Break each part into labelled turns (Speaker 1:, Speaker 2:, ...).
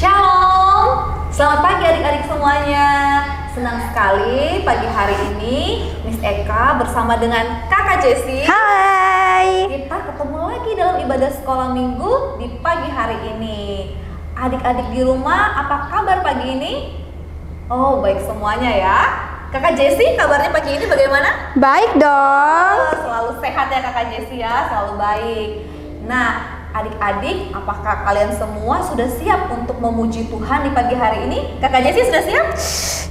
Speaker 1: Shalom, selamat pagi adik-adik semuanya. Senang sekali pagi hari ini Miss Eka bersama dengan Kakak Jessi.
Speaker 2: Hai.
Speaker 1: Kita ketemu lagi dalam ibadah sekolah minggu di pagi hari ini. Adik-adik di rumah, apa kabar pagi ini? Oh, baik semuanya ya. Kakak Jessi, kabarnya pagi ini bagaimana?
Speaker 2: Baik dong.
Speaker 1: Selalu sehat ya Kakak Jessi ya, selalu baik. Nah, adik-adik, apakah kalian semua sudah siap untuk memuji Tuhan di pagi hari ini? Kakak Jessi sudah siap?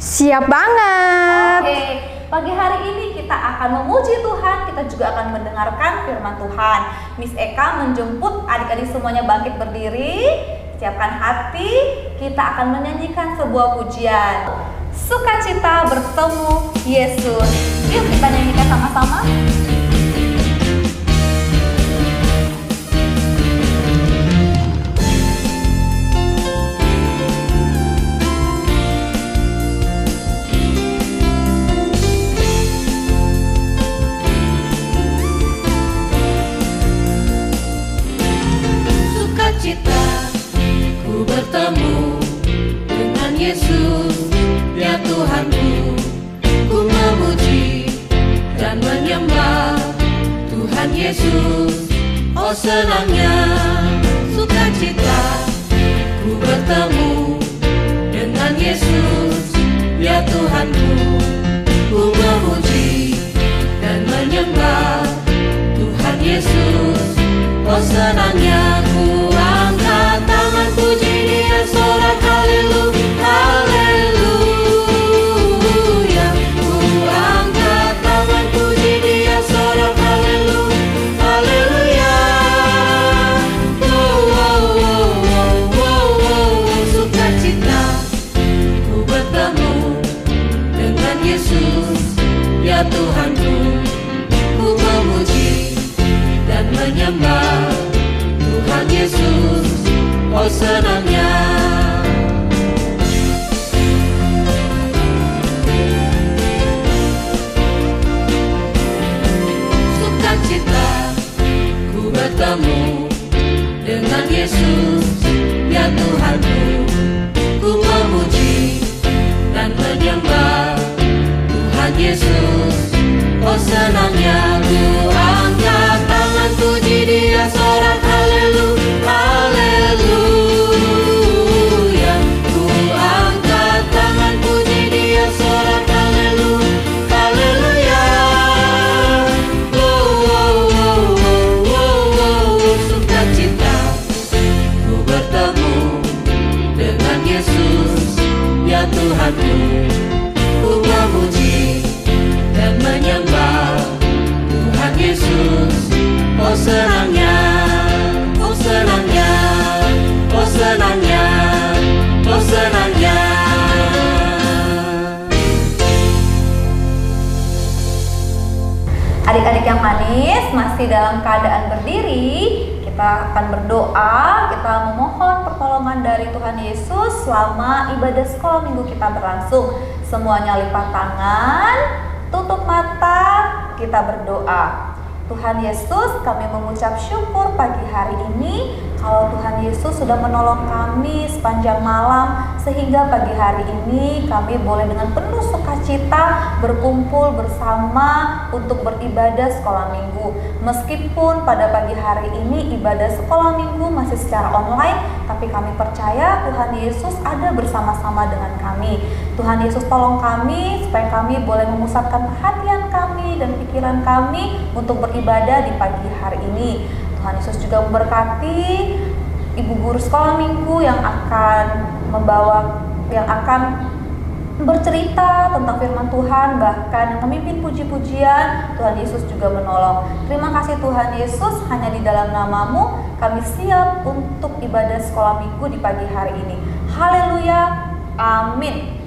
Speaker 2: Siap banget.
Speaker 1: Oke, pagi hari ini kita akan memuji Tuhan, kita juga akan mendengarkan firman Tuhan. Miss Eka menjemput adik-adik semuanya bangkit berdiri, siapkan hati, kita akan menyanyikan sebuah pujian. Sukacita bertemu Yesus. Yuk kita nyanyikan sama-sama.
Speaker 3: Sukacita ku bertemu dengan Yesus, ya Tuhanku. Ku memuji dan menyembah Tuhan Yesus. Oh senangnya sukacita ku bertemu dengan Yesus, ya Tuhanku. Ku memuji dan menyembah Tuhan Yesus. Oh senangnya ku angkat tangan puji Dia, sorak haleluya, haleluya. Ku angkat tangan puji Dia, sorak haleluya, haleluya. Oh, oh, oh, oh, oh, oh. Sukacita ku bertemu dengan Yesus, ya Tuhanku. Ku memuji dan menyembah Tuhan Yesus. Oh senangnya sukacita ku bertemu dengan Yesus, ya Tuhanku. Ku memuji dan menyembah Tuhan Yesus. Oh senangnya ku angkat tangan puji Dia, sorak haleluya, haleluya. Ku angkat tangan puji Dia, sorak haleluya, haleluya. Oh, oh, oh, oh, oh, oh. Sukacita ku bertemu dengan Yesus, ya Tuhanku. Ku memuji dan menyembah Tuhan Yesus. Oh senangnya, oh senangnya, oh senangnya, oh senangnya.
Speaker 1: Adik-adik yang manis, masih dalam keadaan berdiri, kita akan berdoa, kita memohon pertolongan dari Tuhan Yesus selama ibadah sekolah minggu kita berlangsung. Semuanya lipat tangan, tutup mata, kita berdoa. Tuhan Yesus, kami mengucap syukur pagi hari ini kalau Tuhan Yesus sudah menolong kami sepanjang malam sehingga pagi hari ini kami boleh dengan penuh sukacita berkumpul bersama untuk beribadah sekolah minggu. Meskipun pada pagi hari ini ibadah sekolah minggu masih secara online, tapi kami percaya Tuhan Yesus ada bersama-sama dengan kami. Tuhan Yesus tolong kami supaya kami boleh memusatkan perhatian kami dan pikiran kami untuk beribadah di pagi hari ini. Tuhan Yesus juga memberkati ibu guru sekolah minggu yang akan bercerita tentang firman Tuhan, bahkan yang memimpin puji-pujian. Tuhan Yesus juga menolong. Terima kasih Tuhan Yesus, hanya di dalam nama-Mu kami siap untuk ibadah sekolah minggu di pagi hari ini. Haleluya, amin.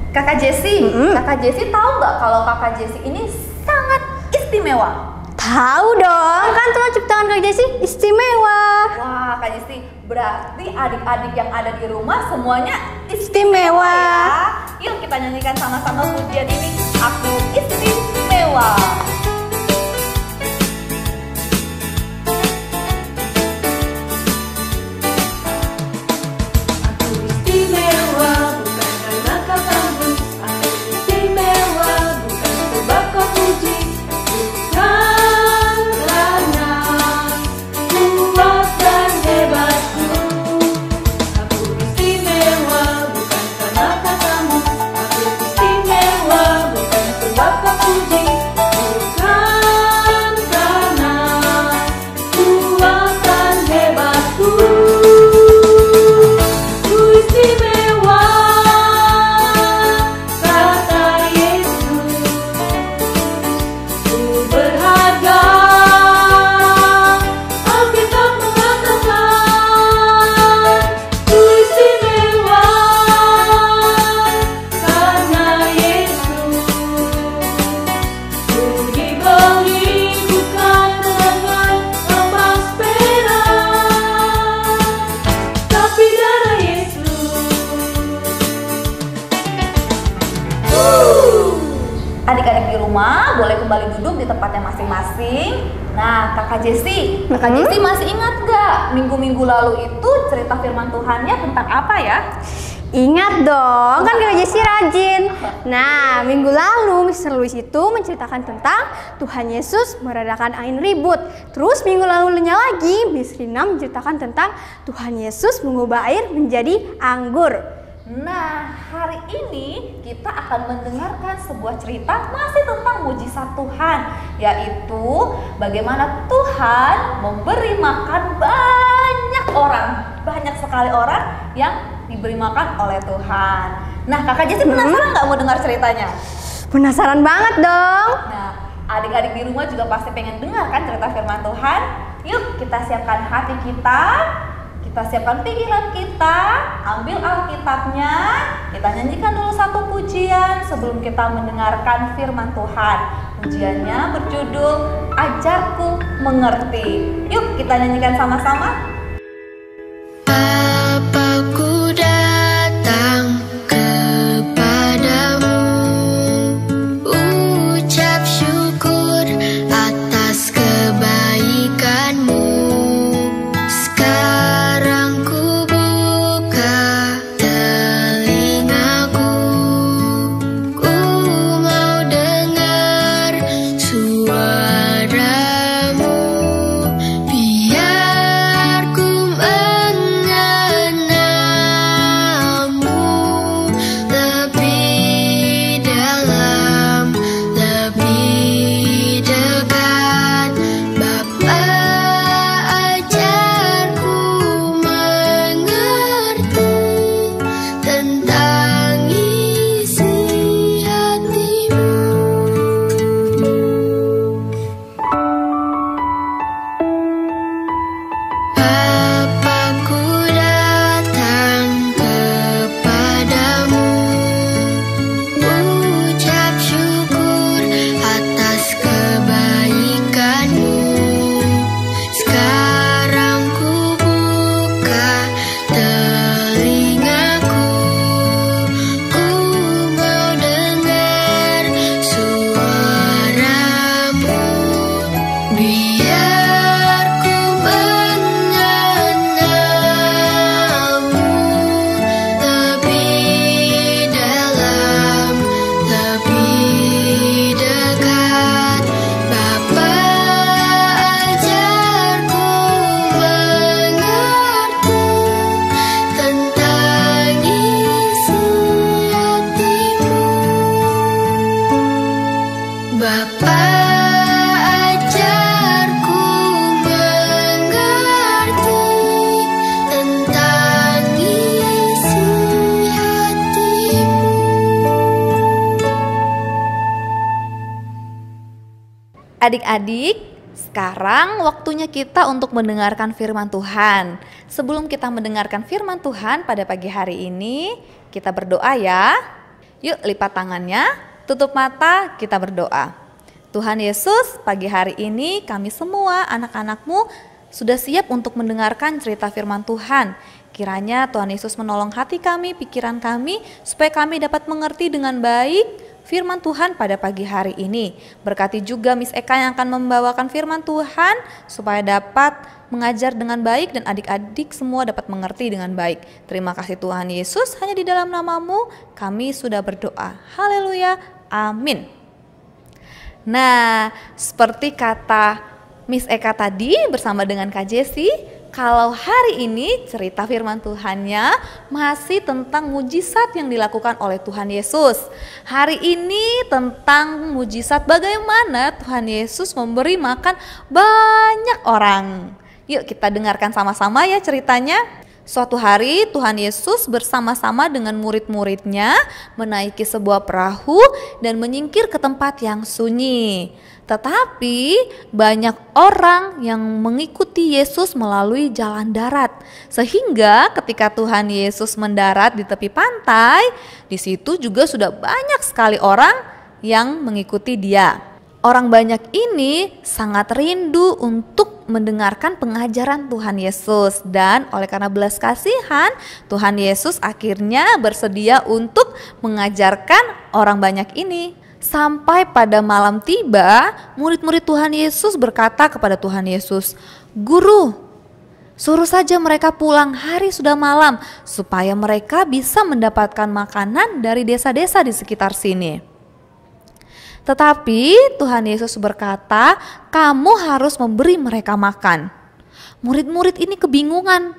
Speaker 1: Kakak Jessi, Kakak Jessi tahu nggak kalau Kakak Jessi ini sangat istimewa?
Speaker 2: Tahu dong, kan Tuhan ciptakan Kak Jessi istimewa.
Speaker 1: Wah, Kak Jessi, berarti adik-adik yang ada di rumah semuanya
Speaker 2: Istimewa.
Speaker 1: ya? Yuk kita nyanyikan sama-sama pujian ini. Aku istimewa. rumah boleh kembali duduk di tempatnya masing-masing. Nah, Kakak Jessi masih ingat nggak minggu-minggu lalu itu cerita firman Tuhannya tentang apa ya?
Speaker 2: Ingat dong, kan Kak Jessi rajin. Nah, minggu lalu Mr. Louis itu menceritakan tentang Tuhan Yesus meredakan angin ribut. Terus minggu lalunya lagi Miss Rina menceritakan tentang Tuhan Yesus mengubah air menjadi anggur.
Speaker 1: Nah, hari ini kita akan mendengarkan sebuah cerita masih tentang mujizat Tuhan, yaitu bagaimana Tuhan memberi makan banyak sekali orang yang diberi makan oleh Tuhan. Nah, Kakak Jessi penasaran nggak mau dengar ceritanya?
Speaker 2: Penasaran banget dong.
Speaker 1: Nah, adik-adik di rumah juga pasti pengen dengar kan cerita firman Tuhan. Yuk kita siapkan hati kita siapkan pikiran kita, ambil Alkitabnya, kita nyanyikan dulu satu pujian sebelum kita mendengarkan firman Tuhan. Pujiannya berjudul Ajarku Mengerti. Yuk kita nyanyikan sama-sama.
Speaker 4: Bapakku datang kepadamu, ucap syukur atas kebaikanmu. Sekarang ku buka telingaku, ku mau dengar suaramu, biar ku mengenalmu lebih dalam, lebih dekat. Bapa, ajarku mengerti tentang isi hatimu. Bapakku datang kepadamu, ucap syukur atas kebaikanmu. Sekarang ku buka telingaku, ku mau dengar suaramu, biar ku mengenalmu lebih dalam, lebih dekat. Bapa, ajarku mengerti tentang isi hatimu. Bapa, ajarku mengerti tentang isi hatimu.
Speaker 1: Adik-adik, sekarang waktunya kita untuk mendengarkan firman Tuhan. Sebelum kita mendengarkan firman Tuhan pada pagi hari ini, kita berdoa ya. Yuk lipat tangannya, tutup mata, kita berdoa. Tuhan Yesus, pagi hari ini kami semua anak-anak-Mu sudah siap untuk mendengarkan cerita firman Tuhan. Kiranya Tuhan Yesus menolong hati kami, pikiran kami, supaya kami dapat mengerti dengan baik firman Tuhan pada pagi hari ini. Berkati juga Miss Eka yang akan membawakan firman Tuhan supaya dapat mengajar dengan baik dan adik-adik semua dapat mengerti dengan baik. Terima kasih Tuhan Yesus, hanya di dalam nama-Mu kami sudah berdoa. Haleluya, amin. Nah, seperti kata Miss Eka tadi bersama dengan Kak Jessi, kalau hari ini cerita firman Tuhannya masih tentang mujizat yang dilakukan oleh Tuhan Yesus. Hari ini tentang mujizat bagaimana Tuhan Yesus memberi makan banyak orang. Yuk kita dengarkan sama-sama ya ceritanya. Suatu hari Tuhan Yesus bersama-sama dengan murid-muridnya menaiki sebuah perahu dan menyingkir ke tempat yang sunyi. Tetapi banyak orang yang mengikuti Yesus melalui jalan darat. Sehingga ketika Tuhan Yesus mendarat di tepi pantai, di situ juga sudah banyak sekali orang yang mengikuti Dia. Orang banyak ini sangat rindu untuk mendengarkan pengajaran Tuhan Yesus, dan oleh karena belas kasihan, Tuhan Yesus akhirnya bersedia untuk mengajarkan orang banyak ini. Sampai pada malam tiba, murid-murid Tuhan Yesus berkata kepada Tuhan Yesus, "Guru, suruh saja mereka pulang, hari sudah malam, supaya mereka bisa mendapatkan makanan dari desa-desa di sekitar sini." Tetapi Tuhan Yesus berkata, "Kamu harus memberi mereka makan." Murid-murid ini kebingungan.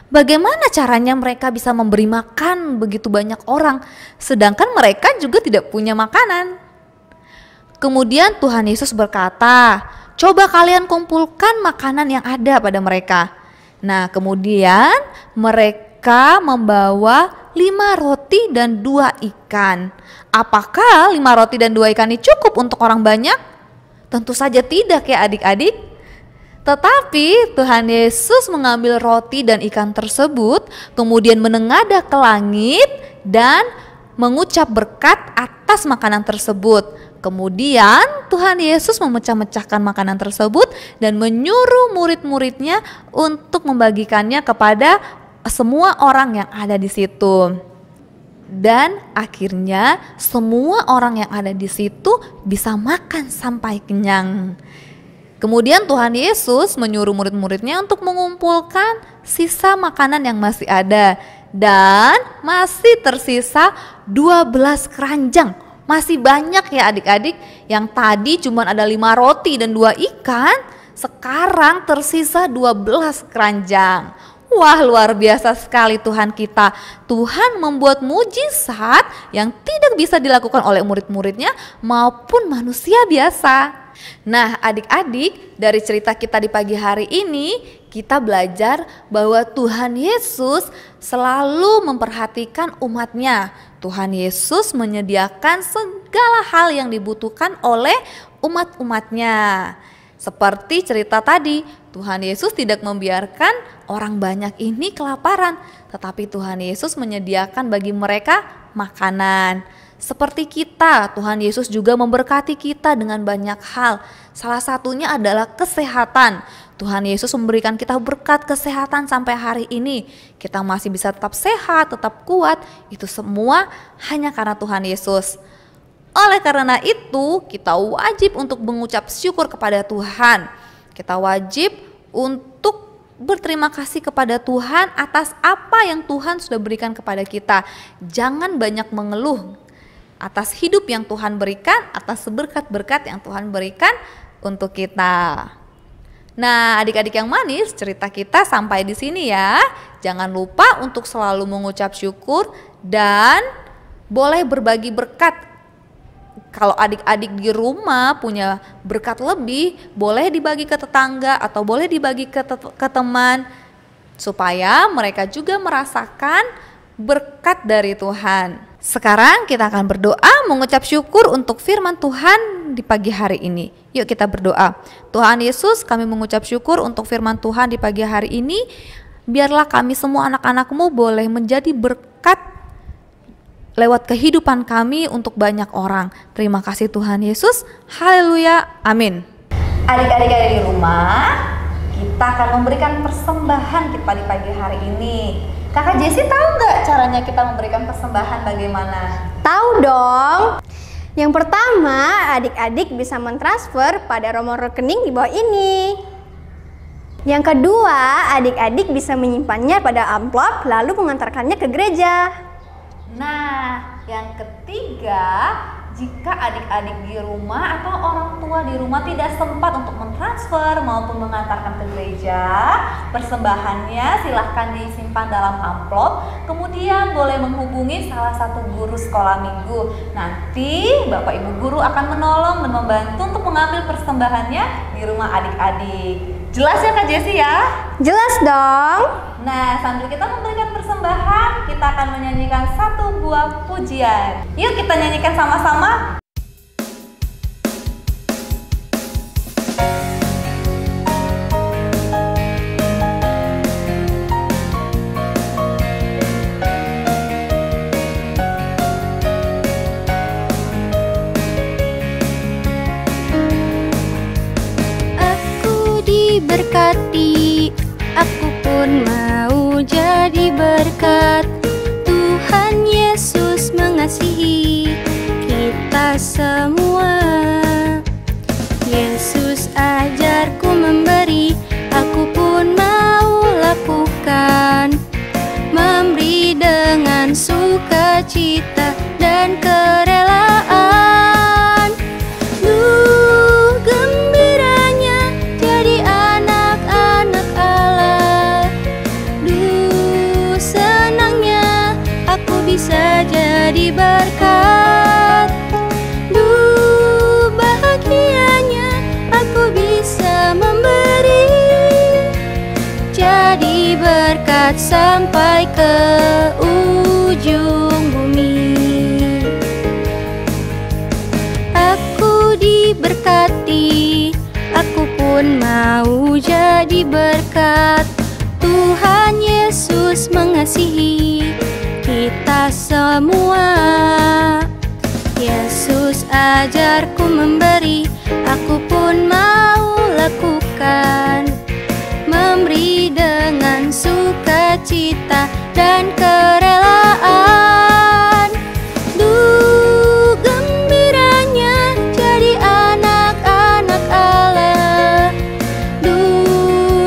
Speaker 1: Bagaimana caranya mereka bisa memberi makan begitu banyak orang, sedangkan mereka juga tidak punya makanan. Kemudian Tuhan Yesus berkata, "Coba kalian kumpulkan makanan yang ada pada mereka." Nah, kemudian mereka membawa 5 roti dan 2 ikan. Apakah 5 roti dan 2 ikan ini cukup untuk orang banyak? Tentu saja tidak ya adik-adik. Tetapi Tuhan Yesus mengambil roti dan ikan tersebut, kemudian menengadah ke langit dan mengucap berkat atas makanan tersebut. Kemudian Tuhan Yesus memecah-mecahkan makanan tersebut dan menyuruh murid-muridnya untuk membagikannya kepada semua orang yang ada di situ. Dan akhirnya semua orang yang ada di situ bisa makan sampai kenyang. Kemudian Tuhan Yesus menyuruh murid-muridnya untuk mengumpulkan sisa makanan yang masih ada. Dan masih tersisa 12 keranjang. Masih banyak ya adik-adik, yang tadi cuma ada 5 roti dan 2 ikan, sekarang tersisa 12 keranjang. Wah, luar biasa sekali Tuhan kita. Tuhan membuat mujizat yang tidak bisa dilakukan oleh murid-muridnya maupun manusia biasa. Nah, adik-adik, dari cerita kita di pagi hari ini, kita belajar bahwa Tuhan Yesus selalu memperhatikan umatnya. Tuhan Yesus menyediakan segala hal yang dibutuhkan oleh umat-umatnya. Seperti cerita tadi, Tuhan Yesus tidak membiarkan orang banyak ini kelaparan, tetapi Tuhan Yesus menyediakan bagi mereka makanan. Seperti kita, Tuhan Yesus juga memberkati kita dengan banyak hal. Salah satunya adalah kesehatan. Tuhan Yesus memberikan kita berkat kesehatan sampai hari ini. Kita masih bisa tetap sehat, tetap kuat. Itu semua hanya karena Tuhan Yesus. Oleh karena itu, kita wajib untuk mengucap syukur kepada Tuhan. Kita wajib untuk berterima kasih kepada Tuhan atas apa yang Tuhan sudah berikan kepada kita. Jangan banyak mengeluh atas hidup yang Tuhan berikan, atas berkat-berkat yang Tuhan berikan untuk kita. Nah, adik-adik yang manis, cerita kita sampai di sini ya. Jangan lupa untuk selalu mengucap syukur dan boleh berbagi berkat. Kalau adik-adik di rumah punya berkat lebih, boleh dibagi ke tetangga atau boleh dibagi ke teman, supaya mereka juga merasakan berkat dari Tuhan. Sekarang kita akan berdoa mengucap syukur untuk firman Tuhan di pagi hari ini. Yuk kita berdoa. Tuhan Yesus, kami mengucap syukur untuk firman Tuhan di pagi hari ini. Biarlah kami semua anak-anak-Mu boleh menjadi berkat lewat kehidupan kami untuk banyak orang. Terima kasih Tuhan Yesus. Haleluya. Amin. Adik-adik di rumah, kita akan memberikan persembahan kita di pagi hari ini. Kakak Jessie tahu nggak caranya kita memberikan persembahan bagaimana?
Speaker 2: Tahu dong. Yang pertama, adik-adik bisa mentransfer pada nomor rekening di bawah ini. Yang kedua, adik-adik bisa menyimpannya pada amplop lalu mengantarkannya ke gereja.
Speaker 1: Nah, yang ketiga, jika adik-adik di rumah atau orang tua di rumah tidak sempat untuk mentransfer maupun mengantarkan ke gereja, persembahannya silahkan disimpan dalam amplop, kemudian boleh menghubungi salah satu guru sekolah minggu. Nanti Bapak Ibu guru akan menolong dan membantu untuk mengambil persembahannya di rumah adik-adik. Jelas ya Kak Jessie ya?
Speaker 2: Jelas dong.
Speaker 1: Nah, sambil kita memberikan persembahan, kita akan menyanyikan satu buah pujian. Yuk kita nyanyikan sama-sama.
Speaker 4: Berkati, aku pun mau jadi berkat. Tuhan Yesus mengasihi kita sukacita dan kerelaan. Gembiranya jadi anak-anak Allah. Senangnya aku bisa jadi berkat. Bahagianya aku bisa memberi, jadi berkat sampai ke ujung bumi. Aku diberkati, aku pun mau jadi berkat. Tuhan Yesus mengasihi kita semua. Yesus ajarku memberi, aku pun mau lakukan. Memberi dengan sukacita dan kerelaan. Gembiranya jadi anak-anak Allah.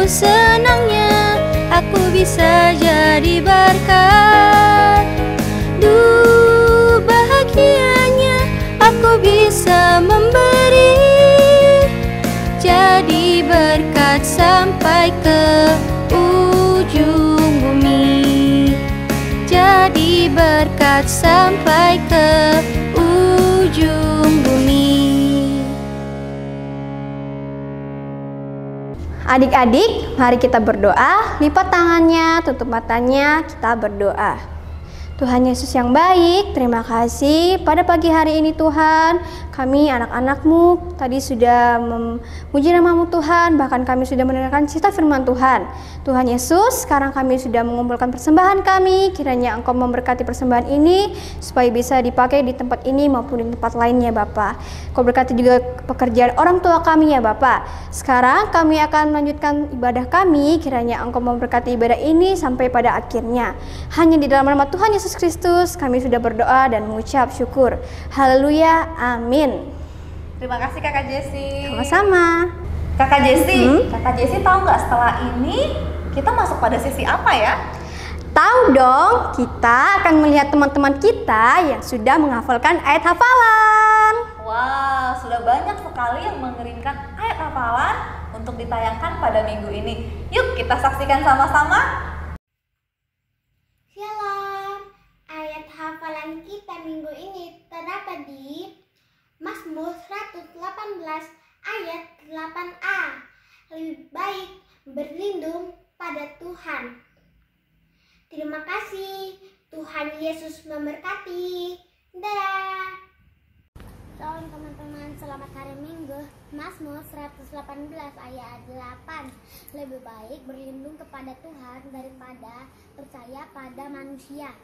Speaker 4: Senangnya aku bisa jadi berkat. Bahagianya aku bisa memberi, jadi berkat sampai ke ujung bumi. Jadi berkat sampai ke ujung bumi.
Speaker 2: Adik-adik, mari kita berdoa. Lipat tangannya, tutup matanya, kita berdoa. Tuhan Yesus yang baik, terima kasih pada pagi hari ini Tuhan. Kami anak-anak-Mu tadi sudah memuji nama-Mu Tuhan, bahkan kami sudah mendengarkan cerita firman Tuhan. Tuhan Yesus, sekarang kami sudah mengumpulkan persembahan kami. Kiranya Engkau memberkati persembahan ini supaya bisa dipakai di tempat ini maupun di tempat lainnya Bapa. Kau berkati juga pekerjaan orang tua kami ya Bapa. Sekarang kami akan melanjutkan ibadah kami. Kiranya Engkau memberkati ibadah ini sampai pada akhirnya. Hanya di dalam nama Tuhan Yesus Kristus kami sudah berdoa dan mengucap syukur. Haleluya, amin.
Speaker 1: Terima kasih Kakak Jessi.
Speaker 2: Sama-sama.
Speaker 1: Kakak Jessi, Kakak Jessi tahu nggak setelah ini kita masuk pada sesi apa ya?
Speaker 2: Tahu dong, kita akan melihat teman-teman kita yang sudah menghafalkan ayat hafalan.
Speaker 1: Wow, sudah banyak sekali yang mengirimkan ayat hafalan untuk ditayangkan pada minggu ini. Yuk kita saksikan sama-sama.
Speaker 5: Shalom, ayat hafalan kita minggu ini terdapat di Mazmur 118 ayat 8a. Lebih baik berlindung pada Tuhan. Terima kasih, Tuhan Yesus memberkati. Dadah. Shalom teman-teman, selamat hari Minggu. Mazmur 118 ayat 8. Lebih baik berlindung kepada Tuhan daripada percaya pada manusia.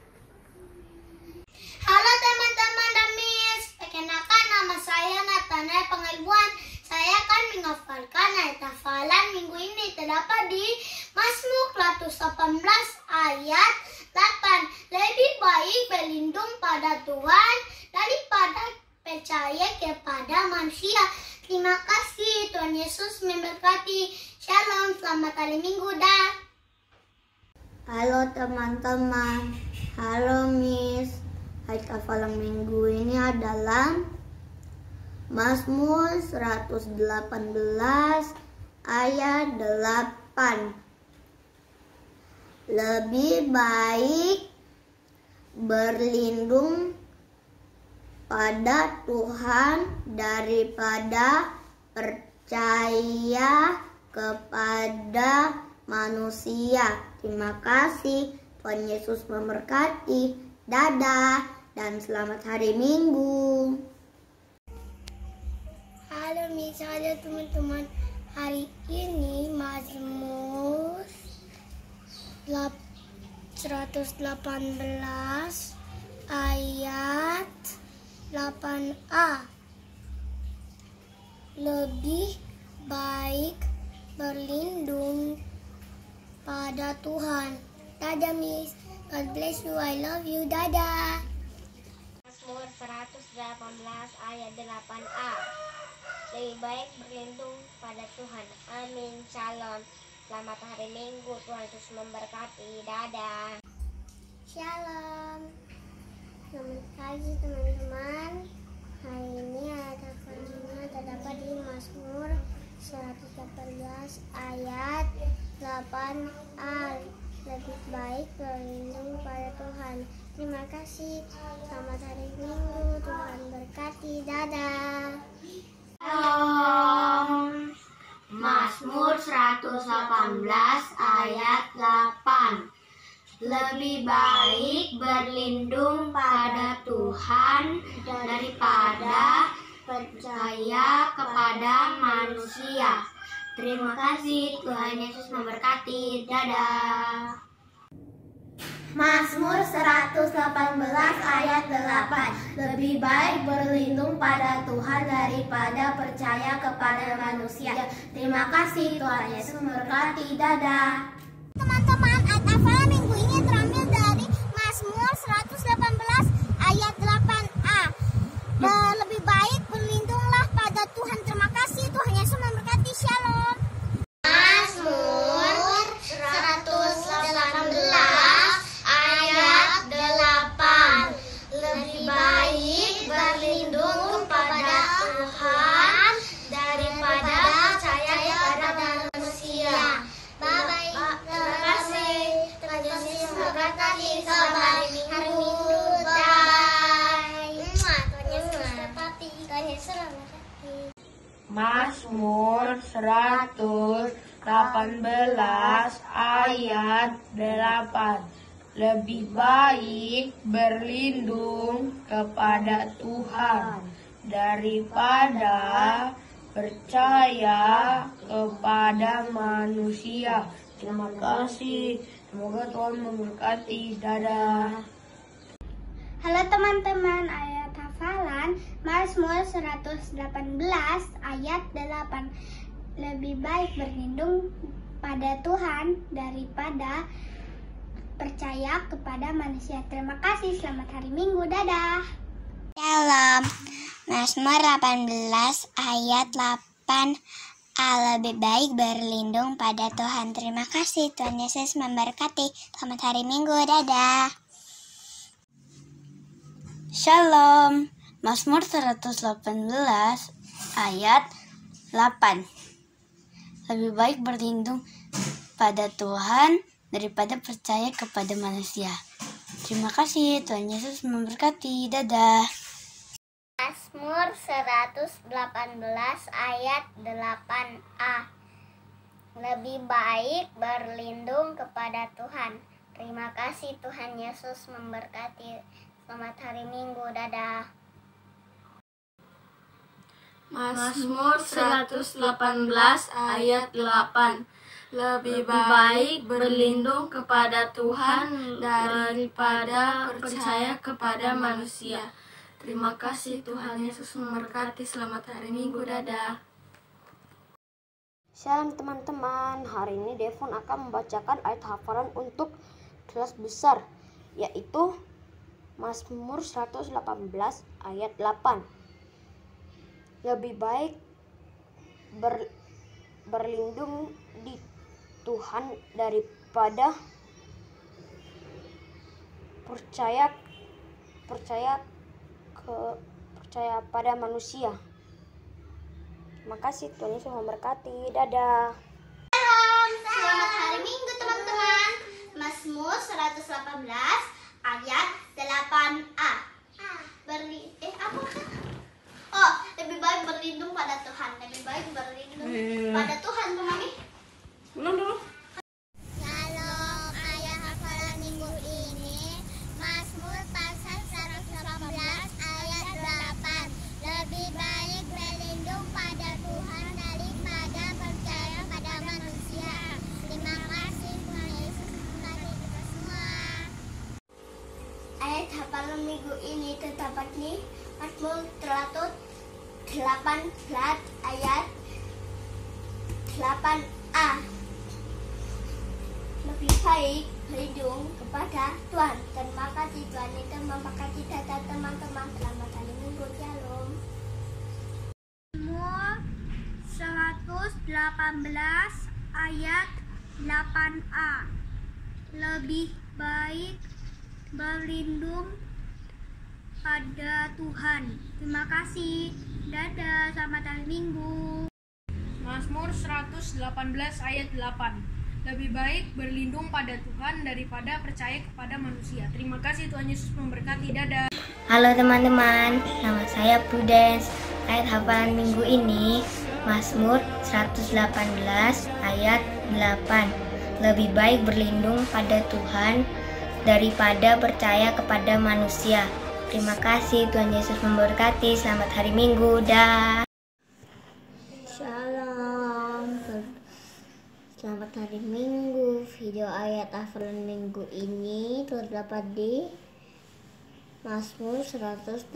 Speaker 5: Halo teman-teman Damis, perkenalkan nama saya Nathanael Pengilbuan. Saya akan menghafalkan ayat hafalan minggu ini terdapat di Mazmur 118 ayat 8. Lebih baik berlindung pada Tuhan daripada percaya kepada manusia. Terima kasih, Tuhan Yesus memberkati. Shalom, selamat hari Minggu dah. Halo teman-teman, halo Miss. Ayat hafalan minggu ini adalah Mazmur 118 ayat 8. Lebih baik berlindung pada Tuhan daripada percaya kepada manusia. Terima kasih, Tuhan Yesus memberkati. Dadah dan selamat hari Minggu. Halo Miss, halo teman-teman. Hari ini Mazmur 118 ayat 8a. Lebih baik berlindung pada Tuhan. Dadah Miss, God bless you, I love you, dadah. Mazmur 118 ayat 8a. Lebih baik berlindung pada Tuhan. Amin, shalom. Selamat hari Minggu, Tuhan Yesus memberkati. Dadah. Shalom. pagi teman-teman. Hari ini ayat hafalannya terdapat di Mazmur 118 ayat 8a. Lebih baik berlindung pada Tuhan. Terima kasih. Selamat hari Minggu. Tuhan berkati. Dadah.
Speaker 6: Shalom. Mazmur 118 ayat 8. Lebih baik berlindung pada Tuhan daripada percaya kepada manusia. Terima kasih, Tuhan Yesus memberkati. Dadah.
Speaker 5: Mazmur 118 ayat 8. Lebih baik berlindung pada Tuhan daripada percaya kepada manusia. Terima kasih, Tuhan Yesus memberkati. Dadah. Teman-teman, ayat hafalan minggu ini terambil dari Mazmur 118 ayat 8a. Lebih baik berlindunglah pada Tuhan. Terima kasih, Tuhan Yesus memberkati. Shalom. Mazmur 118 ayat 8. Lebih baik berlindung kepada Tuhan daripada percaya kepada manusia. Bye-bye. Terima kasih. Tuhan Yesus memberkati. Selamat hari Minggu. Bye. Tuhan Yesus memberkati. Tuhan Yesus memberkati.
Speaker 6: Mazmur 118 ayat 8. Lebih baik berlindung kepada Tuhan daripada percaya kepada manusia. Terima kasih. Semoga Tuhan memberkati. Dadah.
Speaker 5: Halo teman-teman, ayat hafalan Mazmur 118 ayat 8. Lebih baik berlindung pada Tuhan daripada percaya kepada manusia. Terima kasih, selamat hari Minggu. Dadah.
Speaker 7: Shalom. Mazmur 18 ayat 8. Lebih baik berlindung pada Tuhan. Terima kasih, Tuhan Yesus memberkati. Selamat hari Minggu. Dadah.
Speaker 6: Shalom. Mazmur 118 ayat 8. Lebih baik berlindung pada Tuhan daripada percaya kepada manusia. Terima kasih, Tuhan Yesus memberkati. Dadah.
Speaker 5: Mazmur 118 ayat 8a. Lebih baik berlindung kepada Tuhan. Terima kasih, Tuhan Yesus memberkati. Selamat hari Minggu. Dadah.
Speaker 8: Mazmur 118 ayat 8. Lebih baik berlindung kepada Tuhan daripada percaya kepada manusia. Terima kasih, Tuhan Yesus memberkati. Selamat hari Minggu. Dadah.
Speaker 9: Shalom teman-teman, hari ini Devon akan membacakan ayat hafalan untuk kelas besar, yaitu Mazmur 118 ayat 8. Lebih baik berlindung di Tuhan daripada percaya pada manusia. Terima kasih, Tuhan Yesus memberkati. Dadah.
Speaker 5: Selamat hari Minggu teman-teman. Mazmur 118 ayat 8a. Lebih baik berlindung pada Tuhan. Lebih baik berlindung pada Tuhan, Bu Mami.
Speaker 8: Ulang dulu.
Speaker 5: Shalom, ayat hafalan minggu ini Mazmur pasal 118 ayat 8. Lebih baik berlindung pada Tuhan daripada percaya pada manusia. Terima kasih, Tuhan Yesus memberkati kita semua. Ayat hafalan minggu ini terdapat di Mazmur 118 ayat 8a. Lebih baik berlindung kepada Tuhan. Terima kasih, Tuhan itu memberkati data teman-teman. Selamat hari Minggu. Shalom. Mazmur 118 ayat 8a. Lebih baik berlindung
Speaker 10: pada Tuhan. Terima kasih. Dadah, selamat hari Minggu.
Speaker 8: Mazmur 118 ayat 8. Lebih baik berlindung pada Tuhan daripada percaya kepada manusia. Terima kasih, Tuhan Yesus memberkati. Dadah.
Speaker 7: Halo teman-teman, nama saya Prudence. Ayat hafalan minggu ini Mazmur 118 ayat 8. Lebih baik berlindung pada Tuhan daripada percaya kepada manusia. Terima kasih, Tuhan Yesus memberkati. Selamat hari Minggu. Dah. Shalom. Selamat hari Minggu. Video ayat hafalan minggu ini terdapat di Mazmur 118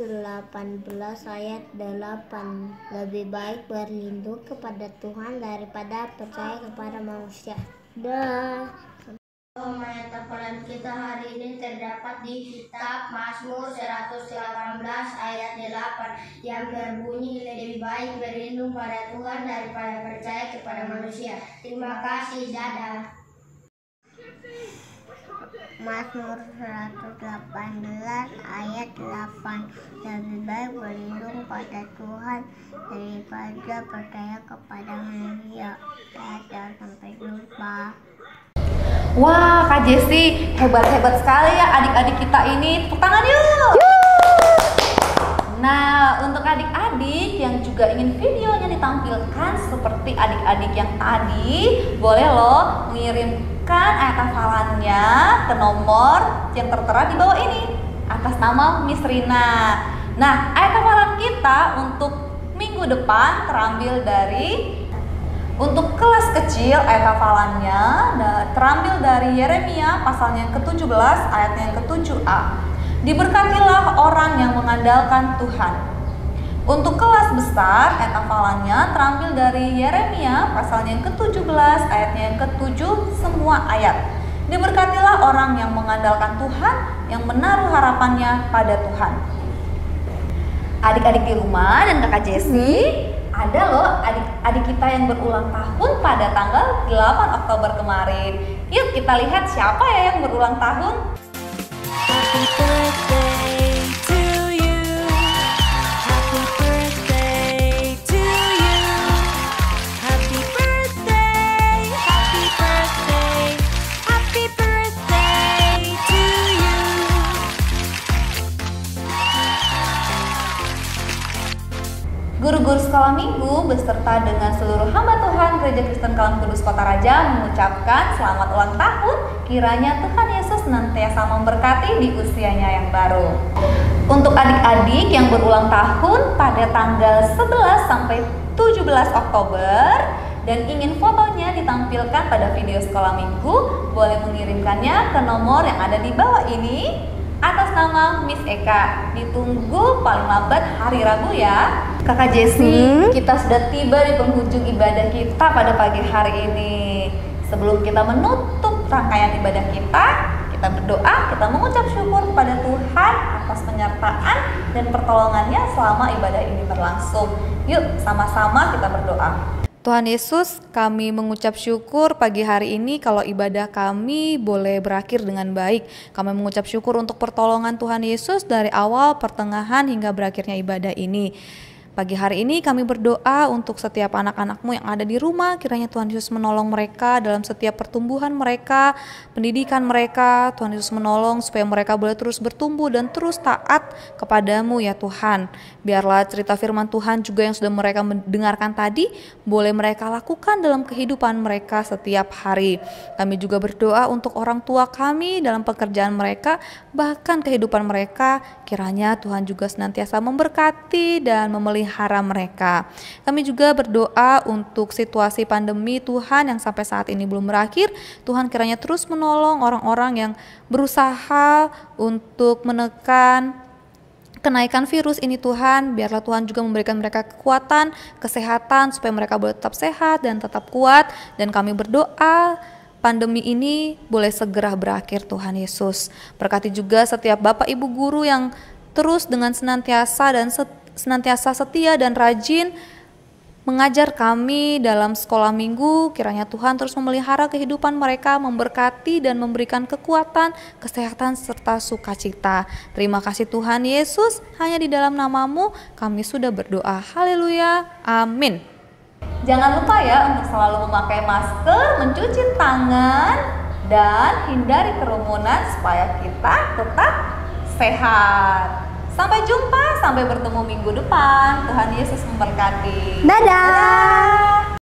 Speaker 7: ayat 8. Lebih baik berlindung kepada Tuhan daripada percaya kepada manusia. Dah.
Speaker 11: Ayat hafalan kita hari ini terdapat di kitab Mazmur 118 ayat 8 yang berbunyi, lebih baik berlindung pada Tuhan daripada percaya kepada manusia. Terima kasih. Dadah.
Speaker 7: Mazmur 118 ayat 8. Lebih baik berlindung pada Tuhan daripada percaya kepada manusia. Dadah, sampai jumpa.
Speaker 1: Wah, Kak Jessi, hebat-hebat sekali ya adik-adik kita ini. Tepuk tangan yuk! Nah, untuk adik-adik yang juga ingin videonya ditampilkan seperti adik-adik yang tadi, boleh loh mengirimkan ayat hafalannya ke nomor yang tertera di bawah ini atas nama Miss Rina. Nah, ayat hafalan kita untuk minggu depan terambil dari untuk kelas kecil, ayat hafalannya terambil dari Yeremia pasalnya yang ke-17 ayatnya yang ke-7a. Diberkatilah orang yang mengandalkan Tuhan. Untuk kelas besar, ayat hafalannya terambil dari Yeremia pasalnya yang ke-17 ayatnya yang ke-7 semua ayat. Diberkatilah orang yang mengandalkan Tuhan, yang menaruh harapannya pada Tuhan. Adik-adik di rumah dan Kakak Jessi, ada loh adik-adik kita yang berulang tahun pada tanggal 8 Oktober kemarin. Yuk kita lihat siapa ya yang berulang tahun.
Speaker 4: Happy birthday to you. Happy birthday to you. Happy birthday. Happy birthday. Happy birthday to you.
Speaker 1: Guru-guru sekolah minggu beserta dengan seluruh hamba Tuhan Gereja Kristen Kalam Kudus Kota Raja mengucapkan selamat ulang tahun. Kiranya Tuhan Yesus senantiasa memberkati di usianya yang baru. Untuk adik-adik yang berulang tahun pada tanggal 11 sampai 17 Oktober dan ingin fotonya ditampilkan pada video sekolah minggu, boleh mengirimkannya ke nomor yang ada di bawah ini atas nama Miss Eka. Ditunggu paling lambat hari Rabu ya. Kakak Jessi, kita sudah tiba di penghujung ibadah kita pada pagi hari ini. Sebelum kita menutup rangkaian ibadah kita berdoa, kita mengucap syukur kepada Tuhan atas penyertaan dan pertolongannya selama ibadah ini berlangsung. Yuk sama-sama kita berdoa. Tuhan Yesus, kami mengucap syukur pagi hari ini kalau ibadah kami boleh berakhir dengan baik. Kami mengucap syukur untuk pertolongan Tuhan Yesus dari awal, pertengahan, hingga berakhirnya ibadah ini. Pagi hari ini kami berdoa untuk setiap anak-anak-Mu yang ada di rumah. Kiranya Tuhan Yesus menolong mereka dalam setiap pertumbuhan mereka, pendidikan mereka. Tuhan Yesus menolong supaya mereka boleh terus bertumbuh dan terus taat kepada-Mu ya Tuhan. Biarlah cerita firman Tuhan juga yang sudah mereka mendengarkan tadi boleh mereka lakukan dalam kehidupan mereka setiap hari. Kami juga berdoa untuk orang tua kami dalam pekerjaan mereka, bahkan kehidupan mereka. Kiranya Tuhan juga senantiasa memberkati dan memelihara mereka. Kami juga berdoa untuk situasi pandemi Tuhan yang sampai saat ini belum berakhir. Tuhan kiranya terus menolong orang-orang yang berusaha untuk menekan kenaikan virus ini Tuhan. Biarlah Tuhan juga memberikan mereka kekuatan, kesehatan supaya mereka boleh tetap sehat dan tetap kuat. Dan kami berdoa pandemi ini boleh segera berakhir Tuhan Yesus. Berkati juga setiap Bapak Ibu guru yang terus dengan senantiasa setia dan rajin mengajar kami dalam sekolah minggu. Kiranya Tuhan terus memelihara kehidupan mereka, memberkati dan memberikan kekuatan, kesehatan serta sukacita. Terima kasih Tuhan Yesus, hanya di dalam nama-Mu kami sudah berdoa. Haleluya, amin. Jangan lupa ya untuk selalu memakai masker, mencuci tangan, dan hindari kerumunan supaya kita tetap sehat. Sampai jumpa, sampai bertemu minggu depan. Tuhan Yesus memberkati.
Speaker 2: Dadah.